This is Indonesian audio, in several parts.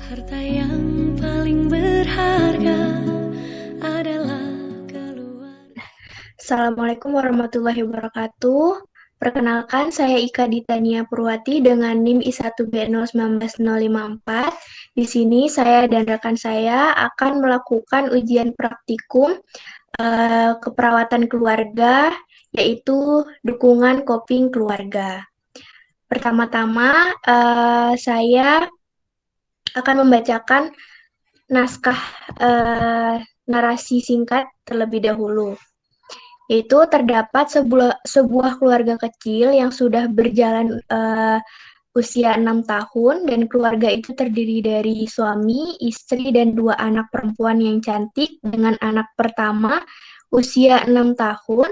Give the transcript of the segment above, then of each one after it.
Harta yang paling berharga adalah keluarga. Assalamualaikum warahmatullahi wabarakatuh. Perkenalkan, saya Ika Ditania Purwati dengan NIM I1B019054. Di sini saya dan rekan saya akan melakukan ujian praktikum keperawatan keluarga, yaitu dukungan coping keluarga. Pertama-tama, saya akan membacakan naskah narasi singkat terlebih dahulu. Yaitu terdapat sebuah keluarga kecil yang sudah berjalan usia 6 tahun, dan keluarga itu terdiri dari suami, istri, dan dua anak perempuan yang cantik, dengan anak pertama usia 6 tahun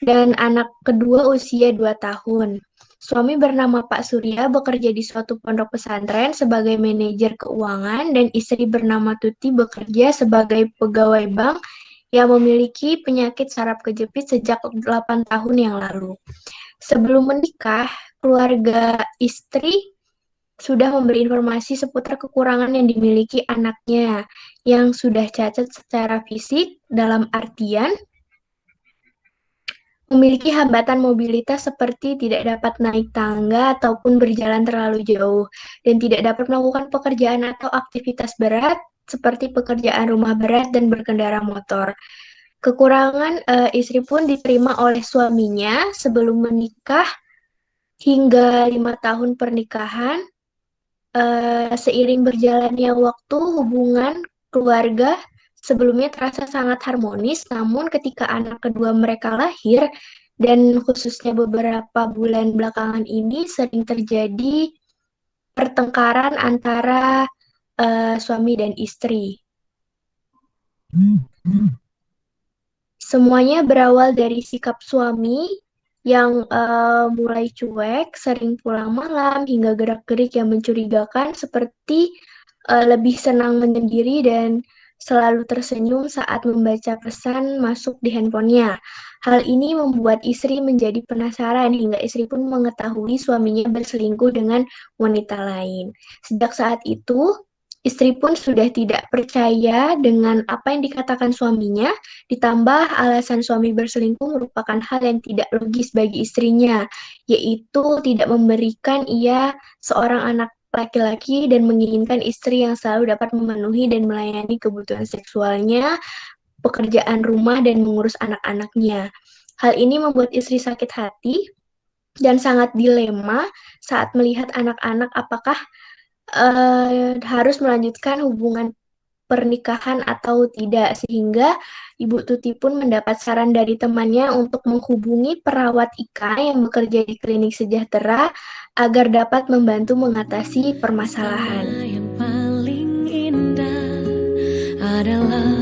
dan anak kedua usia 2 tahun. Suami bernama Pak Surya bekerja di suatu pondok pesantren sebagai manajer keuangan, dan istri bernama Tuti bekerja sebagai pegawai bank yang memiliki penyakit saraf kejepit sejak 8 tahun yang lalu. Sebelum menikah, keluarga istri sudah memberi informasi seputar kekurangan yang dimiliki anaknya yang sudah cacat secara fisik, dalam artian memiliki hambatan mobilitas seperti tidak dapat naik tangga ataupun berjalan terlalu jauh, dan tidak dapat melakukan pekerjaan atau aktivitas berat seperti pekerjaan rumah berat dan berkendara motor. Kekurangan istri pun diterima oleh suaminya sebelum menikah hingga 5 tahun pernikahan. Seiring berjalannya waktu, hubungan keluarga sebelumnya terasa sangat harmonis, namun ketika anak kedua mereka lahir, dan khususnya beberapa bulan belakangan ini, sering terjadi pertengkaran antara suami dan istri. Semuanya berawal dari sikap suami yang mulai cuek, sering pulang malam, hingga gerak-gerik yang mencurigakan, seperti lebih senang menyendiri dan selalu tersenyum saat membaca pesan masuk di handphonenya. Hal ini membuat istri menjadi penasaran, hingga istri pun mengetahui suaminya berselingkuh dengan wanita lain. Sejak saat itu, istri pun sudah tidak percaya dengan apa yang dikatakan suaminya. Ditambah alasan suami berselingkuh merupakan hal yang tidak logis bagi istrinya, yaitu tidak memberikan ia seorang anak laki-laki dan menginginkan istri yang selalu dapat memenuhi dan melayani kebutuhan seksualnya, pekerjaan rumah, dan mengurus anak-anaknya. Hal ini membuat istri sakit hati dan sangat dilema saat melihat anak-anak apakah harus melanjutkan hubungan pernikahan atau tidak, sehingga Ibu Tuti pun mendapat saran dari temannya untuk menghubungi perawat Ika yang bekerja di klinik sejahtera agar dapat membantu mengatasi permasalahan. Istana yang paling indah adalah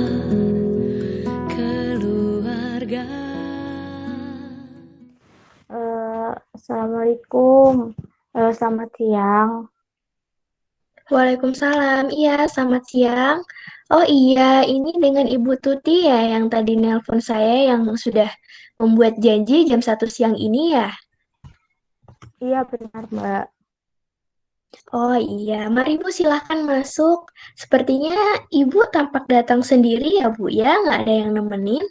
keluarga. Assalamualaikum. Selamat siang. Waalaikumsalam, iya selamat siang. Oh iya, ini dengan Ibu Tuti ya yang tadi nelpon saya yang sudah membuat janji jam 1 siang ini ya? Iya benar, Mbak. Oh iya, mari Bu silahkan masuk. Sepertinya Ibu tampak datang sendiri ya Bu ya, nggak ada yang nemenin.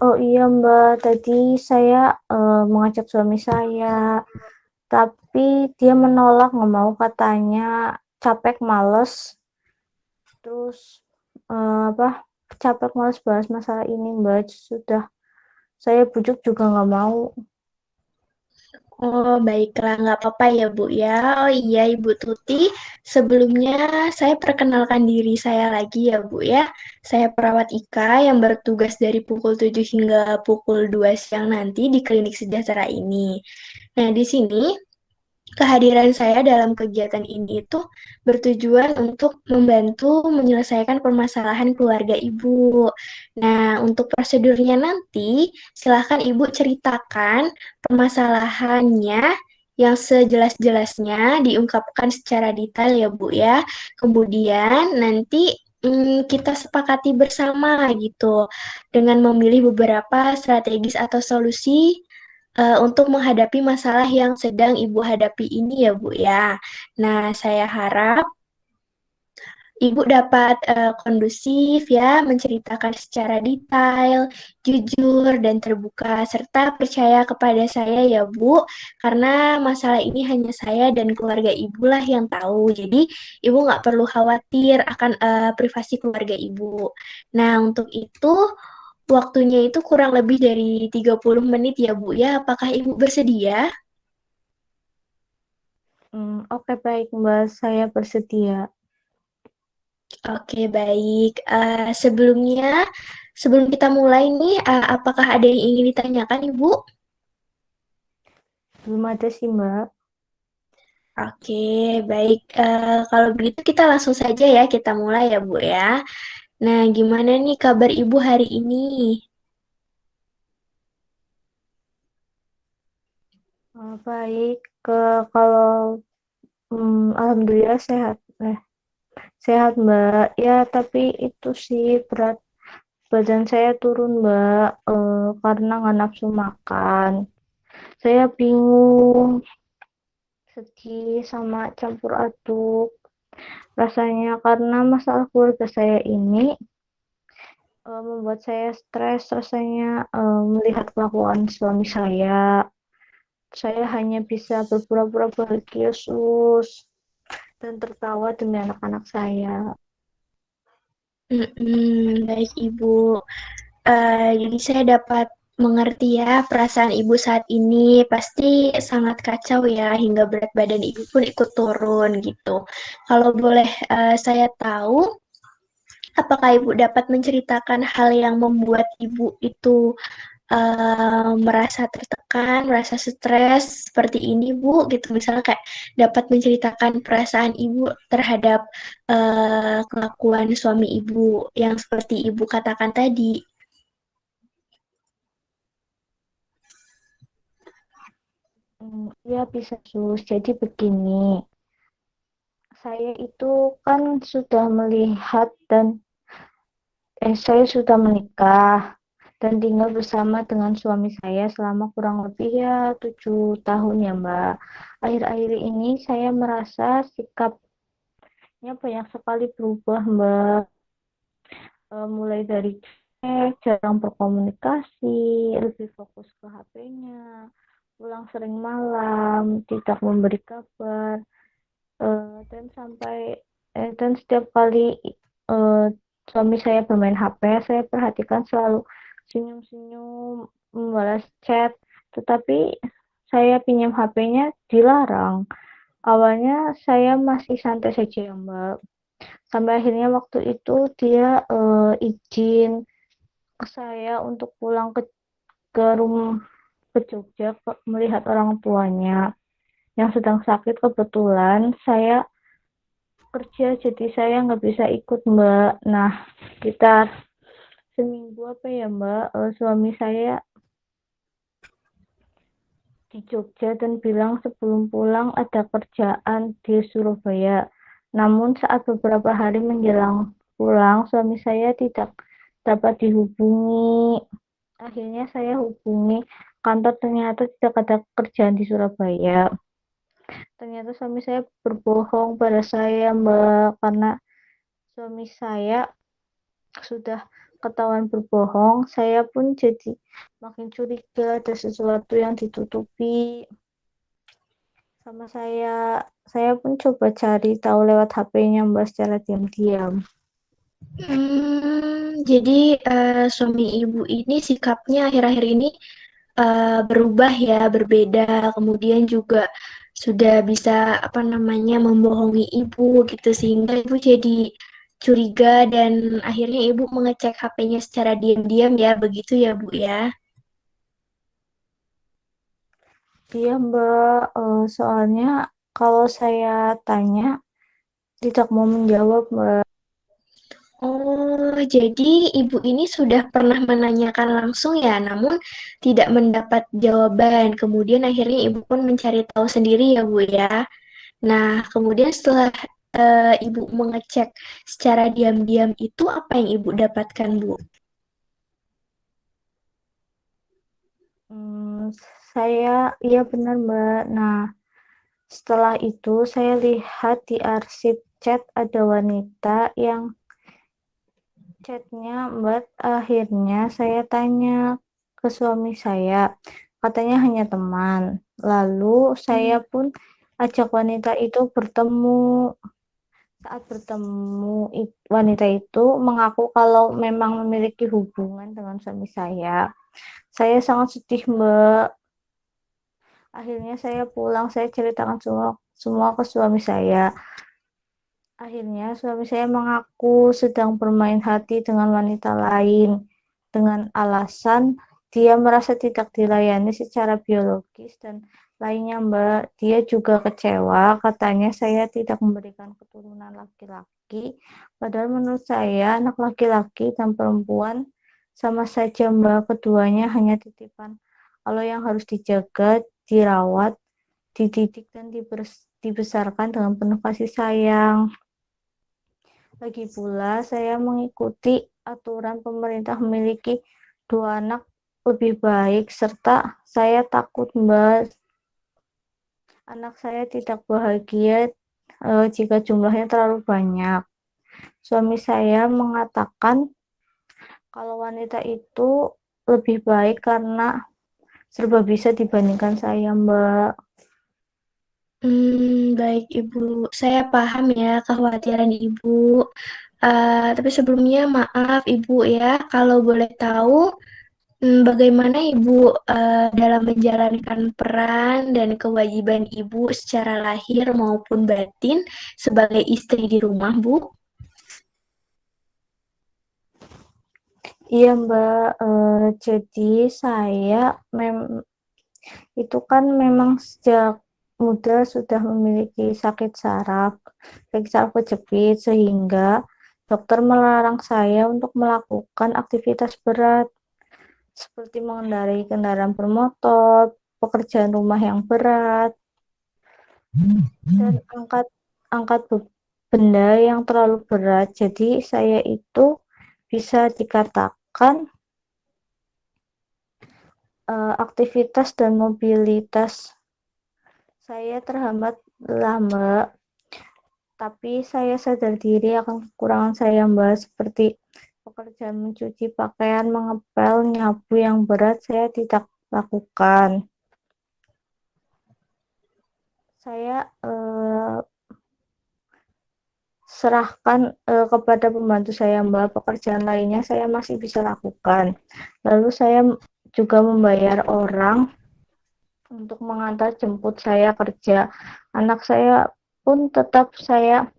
Oh iya, Mbak. Tadi saya mengajak suami saya, tapi dia menolak, nggak mau, katanya capek, males. Terus apa? Capek, males bahas masalah ini, Mbak. Sudah saya bujuk juga nggak mau. Oh baiklah, nggak apa-apa ya Bu ya. Oh iya Ibu Tuti, sebelumnya saya perkenalkan diri saya lagi ya Bu ya. Saya perawat Ika yang bertugas dari pukul 7 hingga pukul 2 siang nanti di klinik sejahtera ini. Nah, di sini kehadiran saya dalam kegiatan ini itu bertujuan untuk membantu menyelesaikan permasalahan keluarga Ibu. Nah, untuk prosedurnya nanti, silahkan Ibu ceritakan permasalahannya yang sejelas-jelasnya, diungkapkan secara detail ya Bu ya. Kemudian nanti kita sepakati bersama gitu dengan memilih beberapa strategis atau solusi untuk menghadapi masalah yang sedang Ibu hadapi ini ya Bu ya. Nah, saya harap Ibu dapat kondusif ya, menceritakan secara detail, jujur, dan terbuka, serta percaya kepada saya ya Bu, karena masalah ini hanya saya dan keluarga Ibu lah yang tahu. Jadi Ibu nggak perlu khawatir akan privasi keluarga Ibu. Nah, untuk itu waktunya itu kurang lebih dari 30 menit ya Bu ya. Apakah Ibu bersedia? Oke, baik, Mbak. Saya bersedia. Oke, baik. Sebelum kita mulai nih, apakah ada yang ingin ditanyakan, Ibu? Belum ada sih, Mbak. Oke, baik. Kalau begitu kita langsung saja ya, kita mulai ya, Bu ya. Nah, gimana nih kabar Ibu hari ini? Baik, kalau alhamdulillah sehat. Sehat, Mbak. Ya, tapi itu sih berat badan saya turun, Mbak, karena nggak nafsu makan. Saya bingung, sedih, sama campur aduk rasanya karena masalah keluarga saya ini membuat saya stres rasanya melihat kelakuan suami saya. Saya hanya bisa berpura-pura bahagia sus dan tertawa demi anak-anak saya. Baik, Ibu. Jadi saya dapat mengerti ya perasaan Ibu saat ini pasti sangat kacau ya hingga berat badan Ibu pun ikut turun gitu. Kalau boleh saya tahu, apakah Ibu dapat menceritakan hal yang membuat Ibu itu merasa tertekan, merasa stres seperti ini Bu gitu. Misalnya kayak dapat menceritakan perasaan Ibu terhadap kelakuan suami Ibu yang seperti Ibu katakan tadi. Ya bisa sus. Jadi begini, saya itu kan sudah melihat dan saya sudah menikah dan tinggal bersama dengan suami saya selama kurang lebih ya 7 tahun ya Mbak. Akhir-akhir ini saya merasa sikapnya banyak sekali berubah Mbak. Mulai dari jarang berkomunikasi, lebih fokus ke HP-nya, pulang sering malam, tidak memberi kabar, dan setiap kali eh, suami saya bermain HP, saya perhatikan selalu senyum-senyum, membalas chat, tetapi saya pinjam HP-nya dilarang. Awalnya saya masih santai saja ya Mbak. Sampai akhirnya waktu itu dia izin ke saya untuk pulang ke rumah ke Jogja melihat orang tuanya yang sedang sakit. Kebetulan saya kerja jadi saya nggak bisa ikut Mbak. Nah, sekitar seminggu apa ya Mbak, suami saya di Jogja dan bilang sebelum pulang ada kerjaan di Surabaya. Namun saat beberapa hari menjelang pulang, suami saya tidak dapat dihubungi. Akhirnya saya hubungi kantor, ternyata tidak ada kerjaan di Surabaya. Ternyata suami saya berbohong pada saya, Mbak, karena suami saya sudah ketahuan berbohong, saya pun jadi makin curiga ada sesuatu yang ditutupi sama saya. Saya pun coba cari tahu lewat HP-nya Mbak secara diam-diam. Jadi suami Ibu ini sikapnya akhir-akhir ini berubah ya, berbeda. Kemudian juga sudah bisa apa namanya membohongi ibu gitu sehingga ibu jadi curiga dan akhirnya ibu mengecek HP-nya secara diam-diam ya, begitu ya Bu ya. Iya Mbak, soalnya kalau saya tanya tidak mau menjawab Mbak. Oh, jadi ibu ini sudah pernah menanyakan langsung ya, namun tidak mendapat jawaban. Kemudian akhirnya ibu pun mencari tahu sendiri ya Bu ya. Nah, kemudian setelah Ibu mengecek secara diam-diam itu apa yang Ibu dapatkan, Bu? Hmm, Iya benar Mbak. Nah, setelah itu saya lihat di arsip chat ada wanita yang chatnya Mbak. Akhirnya saya tanya ke suami saya, katanya hanya teman. Lalu saya pun ajak wanita itu bertemu. Saat bertemu, wanita itu mengaku kalau memang memiliki hubungan dengan suami saya. Saya sangat sedih, Mbak. Akhirnya saya pulang, saya ceritakan semua ke suami saya. Akhirnya suami saya mengaku sedang bermain hati dengan wanita lain dengan alasan dia merasa tidak dilayani secara biologis dan lainnya Mbak. Dia juga kecewa, katanya saya tidak memberikan keturunan laki-laki. Padahal menurut saya anak laki-laki dan perempuan sama saja Mbak. Keduanya hanya titipan Allah yang harus dijaga, dirawat, dididik dan dibesarkan dengan penuh kasih sayang. Lagi pula saya mengikuti aturan pemerintah memiliki 2 anak lebih baik, serta saya takut Mbak anak saya tidak bahagia jika jumlahnya terlalu banyak. Suami saya mengatakan kalau wanita itu lebih baik karena serba bisa dibandingkan saya Mbak. Baik Ibu, saya paham ya kekhawatiran Ibu. Tapi sebelumnya maaf Ibu ya, kalau boleh tahu bagaimana Ibu dalam menjalankan peran dan kewajiban Ibu secara lahir maupun batin sebagai istri di rumah, Bu? Iya Mbak, jadi saya itu kan memang sejak muda sudah memiliki sakit saraf kejepit, sehingga dokter melarang saya untuk melakukan aktivitas berat seperti mengendarai kendaraan bermotor, pekerjaan rumah yang berat, dan angkat benda yang terlalu berat. Jadi saya itu bisa dikatakan aktivitas dan mobilitas saya terhambat lama, tapi saya sadar diri akan kekurangan saya Mbak, seperti pekerjaan mencuci pakaian, mengepel, nyapu yang berat saya tidak lakukan. Saya serahkan kepada pembantu saya Mbak, pekerjaan lainnya saya masih bisa lakukan. Lalu saya juga membayar orang untuk mengantar jemput saya kerja. Anak saya pun tetap saya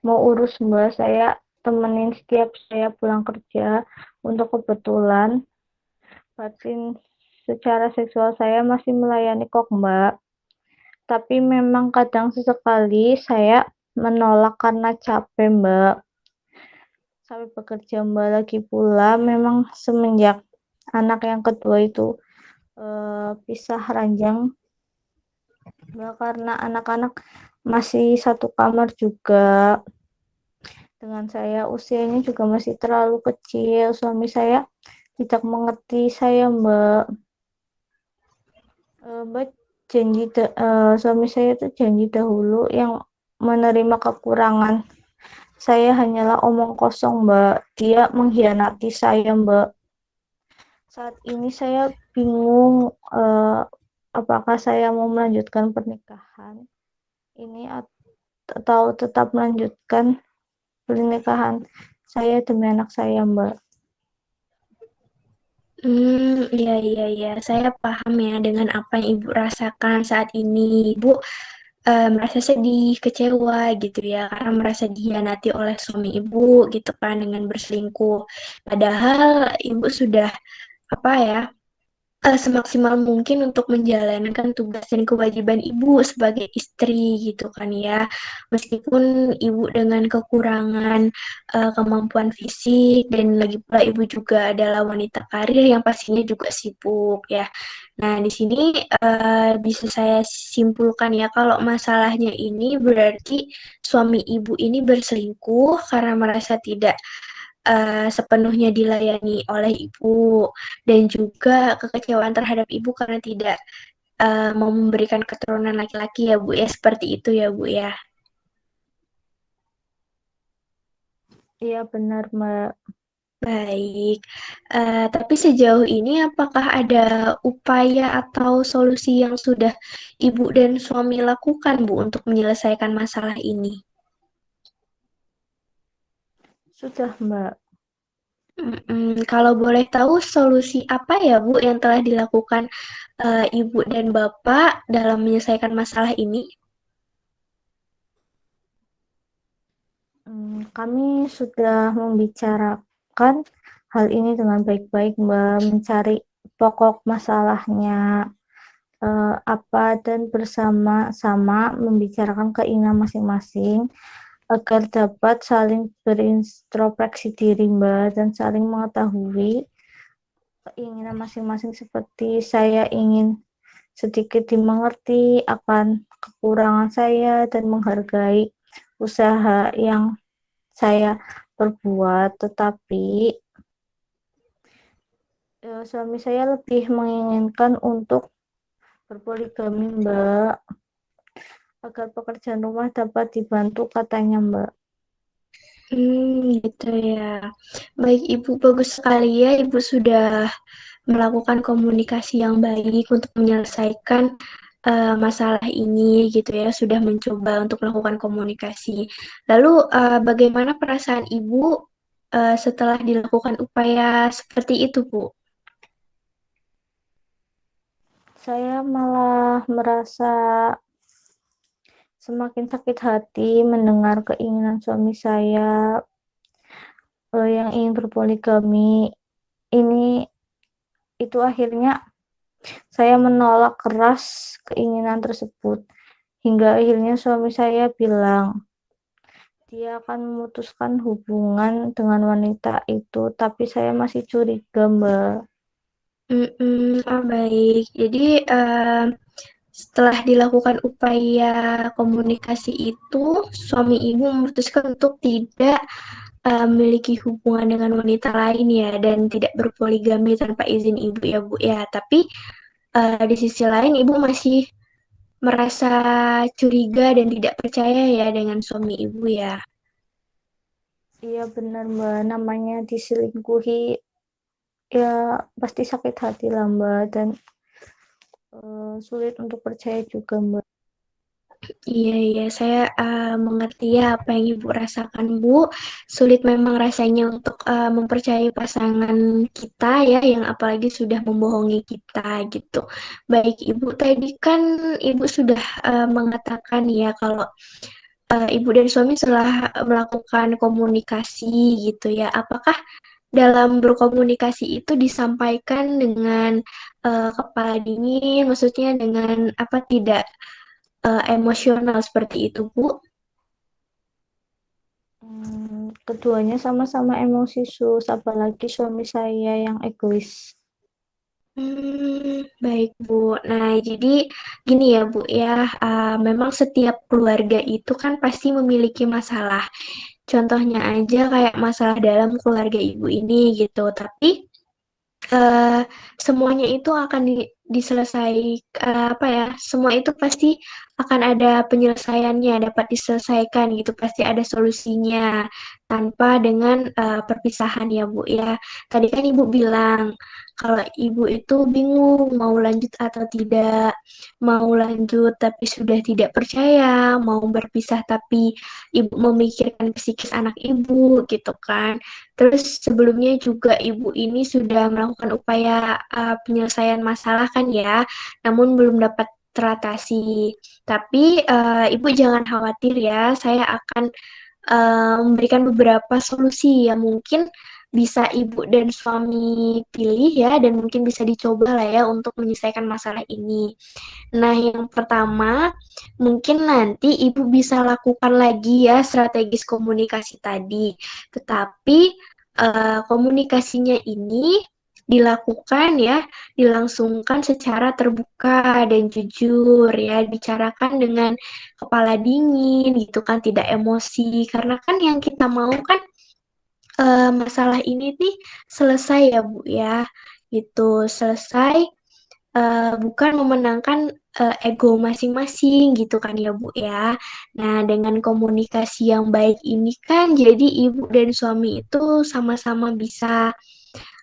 mau urus Mbak, saya temenin setiap saya pulang kerja. Untuk kebetulan batin secara seksual saya masih melayani kok Mbak, tapi memang kadang sesekali saya menolak karena capek Mbak, sampai bekerja Mbak. Lagi pula memang semenjak anak yang kedua itu pisah ranjang Mbak, karena anak-anak masih satu kamar juga dengan saya, usianya juga masih terlalu kecil. Suami saya tidak mengerti saya Mbak. Mbak suami saya itu janji dahulu yang menerima kekurangan saya hanyalah omong kosong Mbak. Dia mengkhianati saya Mbak. Saat ini saya bingung apakah saya mau melanjutkan pernikahan ini atau tetap melanjutkan pernikahan saya demi anak saya Mbak. Iya. Saya paham ya dengan apa yang Ibu rasakan saat ini. Ibu merasa sedih, kecewa gitu ya, karena merasa dihianati oleh suami Ibu gitu kan dengan berselingkuh. Padahal Ibu sudah apa ya, semaksimal mungkin untuk menjalankan tugas dan kewajiban Ibu sebagai istri gitu kan ya. Meskipun Ibu dengan kekurangan kemampuan fisik dan lagi pula Ibu juga adalah wanita karir yang pastinya juga sibuk ya. Nah, di sini bisa saya simpulkan ya kalau masalahnya ini berarti suami Ibu ini berselingkuh karena merasa tidak sepenuhnya dilayani oleh ibu, dan juga kekecewaan terhadap ibu karena tidak mau memberikan keturunan laki-laki ya Bu ya, seperti itu ya Bu ya. Iya benar Mbak. Baik, tapi sejauh ini apakah ada upaya atau solusi yang sudah Ibu dan suami lakukan Bu untuk menyelesaikan masalah ini? Sudah Mbak. Kalau boleh tahu solusi apa ya Bu yang telah dilakukan Ibu dan Bapak dalam menyelesaikan masalah ini? Kami sudah membicarakan hal ini dengan baik-baik Mbak, mencari pokok masalahnya apa dan bersama-sama membicarakan keinginan masing-masing agar dapat saling berintrospeksi diri Mbak dan saling mengetahui keinginan masing-masing, seperti saya ingin sedikit dimengerti akan kekurangan saya dan menghargai usaha yang saya perbuat, tetapi suami saya lebih menginginkan untuk berpoligami Mbak, agar pekerjaan rumah dapat dibantu katanya Mbak. Gitu ya. Baik Ibu, bagus sekali ya Ibu sudah melakukan komunikasi yang baik untuk menyelesaikan masalah ini gitu ya, sudah mencoba untuk melakukan komunikasi. Lalu bagaimana perasaan Ibu setelah dilakukan upaya seperti itu, Bu? Saya malah merasa semakin sakit hati mendengar keinginan suami saya yang ingin berpoligami ini. Itu akhirnya saya menolak keras keinginan tersebut, hingga akhirnya suami saya bilang dia akan memutuskan hubungan dengan wanita itu, tapi saya masih curiga Mbak. Baik. Jadi setelah dilakukan upaya komunikasi itu, suami ibu memutuskan untuk tidak memiliki hubungan dengan wanita lain ya, dan tidak berpoligami tanpa izin ibu ya Bu ya. Tapi di sisi lain ibu masih merasa curiga dan tidak percaya ya dengan suami ibu ya. Iya benar Mbak, namanya diselingkuhi ya pasti sakit hati lah Mbak, dan sulit untuk percaya juga Mbak. Iya, iya, saya mengerti ya apa yang Ibu rasakan, Bu. Sulit memang rasanya untuk mempercayai pasangan kita ya, yang apalagi sudah membohongi kita gitu. Baik, Ibu, tadi kan Ibu sudah mengatakan ya kalau Ibu dan suami telah melakukan komunikasi gitu ya. Apakah dalam berkomunikasi itu disampaikan dengan kepala dingin, maksudnya dengan apa tidak emosional seperti itu, Bu? Keduanya sama-sama emosi sus, apalagi suami saya yang egois. Baik, Bu. Nah, jadi gini ya, Bu ya, memang setiap keluarga itu kan pasti memiliki masalah. Contohnya aja kayak masalah dalam keluarga Ibu ini gitu. Tapi Eee, semuanya itu akan apa ya, semua itu pasti akan ada penyelesaiannya, dapat diselesaikan gitu, pasti ada solusinya, tanpa dengan, perpisahan ya, Bu, ya. Tadi kan Ibu bilang, kalau Ibu itu bingung mau lanjut atau tidak, mau lanjut tapi sudah tidak percaya, mau berpisah tapi Ibu memikirkan psikis anak Ibu, gitu kan. Terus sebelumnya juga ibu ini sudah melakukan upaya penyelesaian masalah kan ya, namun belum dapat teratasi. Tapi ibu jangan khawatir ya, saya akan memberikan beberapa solusi yang mungkin bisa ibu dan suami pilih ya, dan mungkin bisa dicoba lah ya untuk menyelesaikan masalah ini. Nah, yang pertama, mungkin nanti Ibu bisa lakukan lagi ya strategis komunikasi tadi. Tetapi komunikasinya ini dilakukan ya, dilangsungkan secara terbuka dan jujur ya, bicarakan dengan kepala dingin gitu kan, tidak emosi. Karena kan yang kita mau kan masalah ini nih selesai ya Bu ya, gitu. Selesai, bukan memenangkan ego masing-masing gitu kan ya Bu ya. Nah, dengan komunikasi yang baik ini kan jadi ibu dan suami itu sama-sama bisa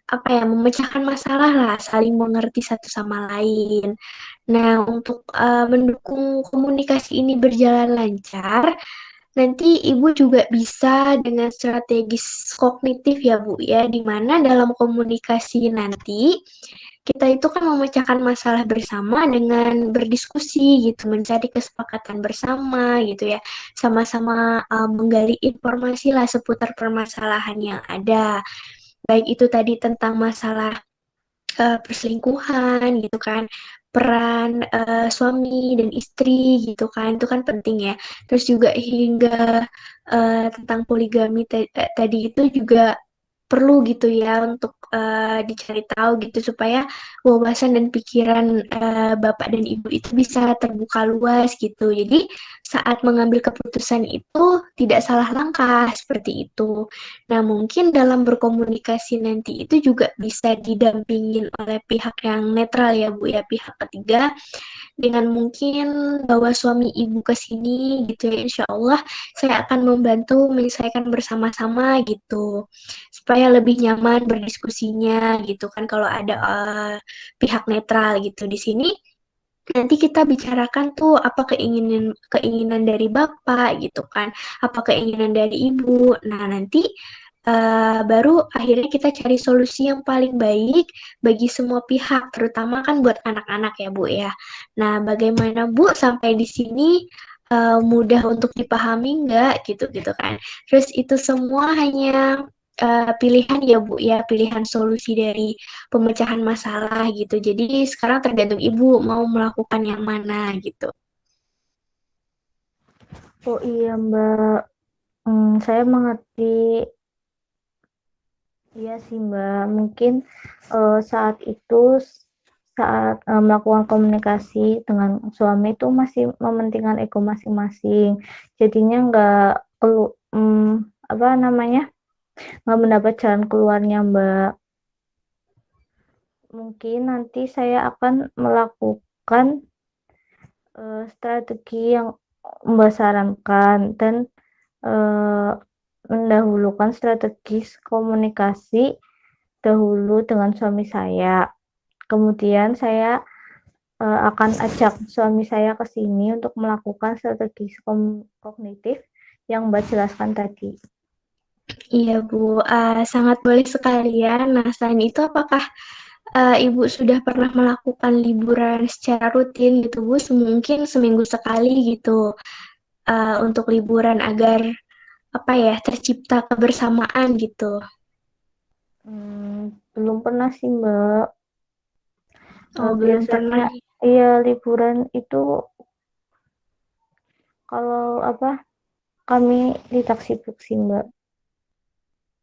apa ya, memecahkan masalah lah, saling mengerti satu sama lain. Nah, untuk mendukung komunikasi ini berjalan lancar, nanti Ibu juga bisa dengan strategis kognitif ya Bu ya, di mana dalam komunikasi nanti kita itu kan memecahkan masalah bersama dengan berdiskusi gitu, mencari kesepakatan bersama gitu ya, sama-sama menggali informasi lah seputar permasalahan yang ada. Baik itu tadi tentang masalah perselingkuhan gitu kan, peran suami dan istri gitu kan, itu kan penting ya. Terus juga hingga tentang poligami tadi itu juga perlu gitu ya untuk dicari tahu gitu supaya wawasan dan pikiran bapak dan ibu itu bisa terbuka luas gitu. Jadi saat mengambil keputusan itu tidak salah langkah seperti itu. Nah, mungkin dalam berkomunikasi nanti itu juga bisa didampingin oleh pihak yang netral ya Bu ya, pihak ketiga dengan mungkin bawa suami ibu ke sini gitu ya, insya Allah saya akan membantu menyelesaikan bersama-sama gitu supaya lebih nyaman berdiskusinya gitu kan kalau ada pihak netral gitu di sini. Nanti kita bicarakan tuh apa keinginan keinginan dari bapak gitu kan, apa keinginan dari ibu. Nah, nanti baru akhirnya kita cari solusi yang paling baik bagi semua pihak, terutama kan buat anak-anak ya Bu ya. Nah, bagaimana Bu sampai di sini mudah untuk dipahami nggak gitu kan? Terus itu semua hanya pilihan ya Bu ya, pilihan solusi dari pemecahan masalah gitu. Jadi sekarang tergantung ibu mau melakukan yang mana gitu. Oh iya Mbak, saya mengerti. Iya sih Mbak, mungkin saat itu saat melakukan komunikasi dengan suami itu masih mementingkan ego masing-masing, jadinya nggak apa namanya, nggak mendapat jalan keluarnya Mbak. Mungkin nanti saya akan melakukan strategi yang Mbak sarankan dan eh, mendahulukan strategis komunikasi dahulu dengan suami saya. Kemudian saya akan ajak suami saya ke sini untuk melakukan strategi kognitif yang Mbak jelaskan tadi. Iya Bu, sangat boleh sekali ya. Nah, selain itu apakah Ibu sudah pernah melakukan liburan secara rutin gitu Bu? Mungkin seminggu sekali gitu untuk liburan agar apa ya tercipta kebersamaan gitu. Belum pernah sih Mbak. Oh, belum Biasanya pernah. iya liburan itu kalau apa kami tidak sibuk sih Mbak.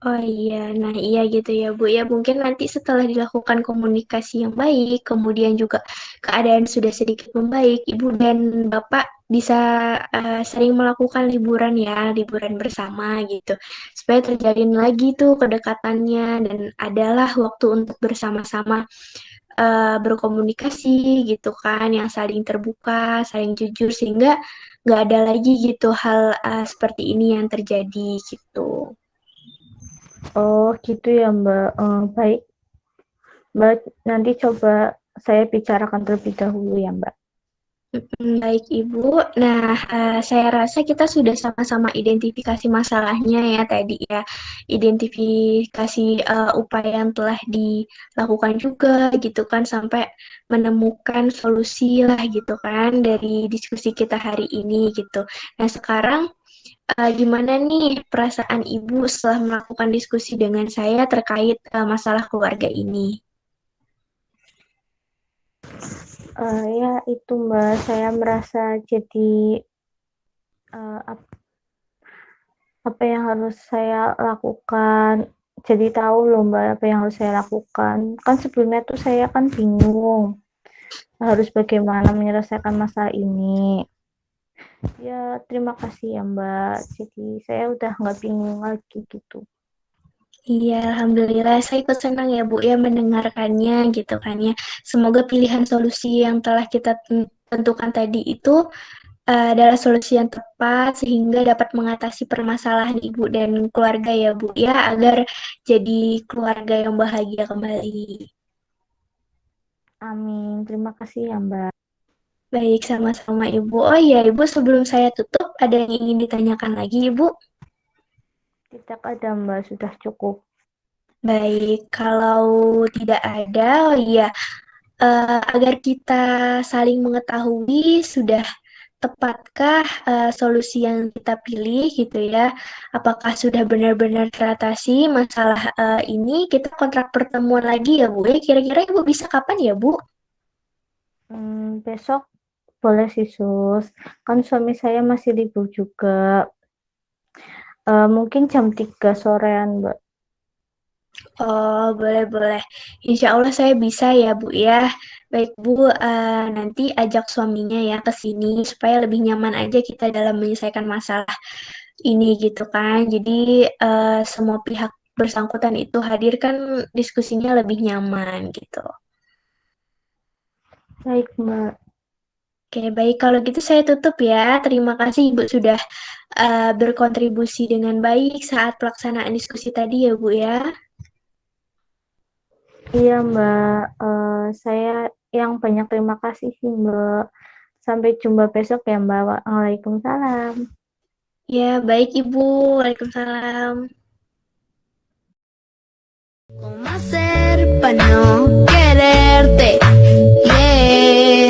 Oh iya, nah iya gitu ya Bu. Ya mungkin nanti setelah dilakukan komunikasi yang baik, kemudian juga keadaan sudah sedikit membaik, Ibu dan Bapak bisa sering melakukan liburan ya, liburan bersama gitu. Supaya terjalin lagi tuh kedekatannya dan adalah waktu untuk bersama-sama berkomunikasi gitu kan, yang saling terbuka, saling jujur sehingga nggak ada lagi gitu hal seperti ini yang terjadi gitu. Oh gitu ya Mbak. Baik Mbak, nanti coba saya bicarakan terlebih dahulu ya Mbak. Baik Ibu. Nah, saya rasa kita sudah sama-sama identifikasi masalahnya ya tadi ya. Identifikasi upaya yang telah dilakukan juga gitu kan sampai menemukan solusi lah gitu kan dari diskusi kita hari ini gitu. Nah, sekarang gimana nih perasaan Ibu setelah melakukan diskusi dengan saya terkait masalah keluarga ini? Ya itu Mbak, saya merasa jadi apa yang harus saya lakukan. Jadi tahu loh Mbak apa yang harus saya lakukan. Kan sebelumnya tuh saya kan bingung harus bagaimana menyelesaikan masalah ini. Ya terima kasih ya Mbak. Jadi saya udah nggak bingung lagi gitu. Iya, alhamdulillah saya ikut senang ya Bu ya mendengarkannya gitu kan ya. Semoga pilihan solusi yang telah kita tentukan tadi itu adalah solusi yang tepat sehingga dapat mengatasi permasalahan ibu dan keluarga ya Bu ya agar jadi keluarga yang bahagia kembali. Amin. Terima kasih ya, Mbak. Baik, sama-sama Ibu. Oh iya, Ibu sebelum saya tutup ada yang ingin ditanyakan lagi Ibu? Tidak ada, Mbak. Sudah cukup. Baik, kalau tidak ada, oh iya, agar kita saling mengetahui sudah tepatkah solusi yang kita pilih gitu ya? Apakah sudah benar-benar teratasi masalah ini? Kita kontrak pertemuan lagi ya Bu. Kira-kira Ibu bisa kapan ya Bu? Besok boleh sih, Sus. Kan suami saya masih libur juga. Mungkin jam 3 sorean, Mbak. Oh, boleh-boleh. Insya Allah saya bisa ya, Bu ya. Baik, Bu, nanti ajak suaminya ya ke sini supaya lebih nyaman aja kita dalam menyelesaikan masalah ini gitu kan. Jadi semua pihak bersangkutan itu hadir kan diskusinya lebih nyaman gitu. Baik, Mbak. Oke, baik kalau gitu saya tutup ya. Terima kasih Ibu sudah berkontribusi dengan baik saat pelaksanaan diskusi tadi ya, Bu ya. Iya, Mbak. Saya yang banyak terima kasih sih, Mbak. Sampai jumpa besok ya, Mbak. Waalaikumsalam. Ya, baik Ibu. Waalaikumsalam. ¿Cómo hacer para no quererte? Yeah.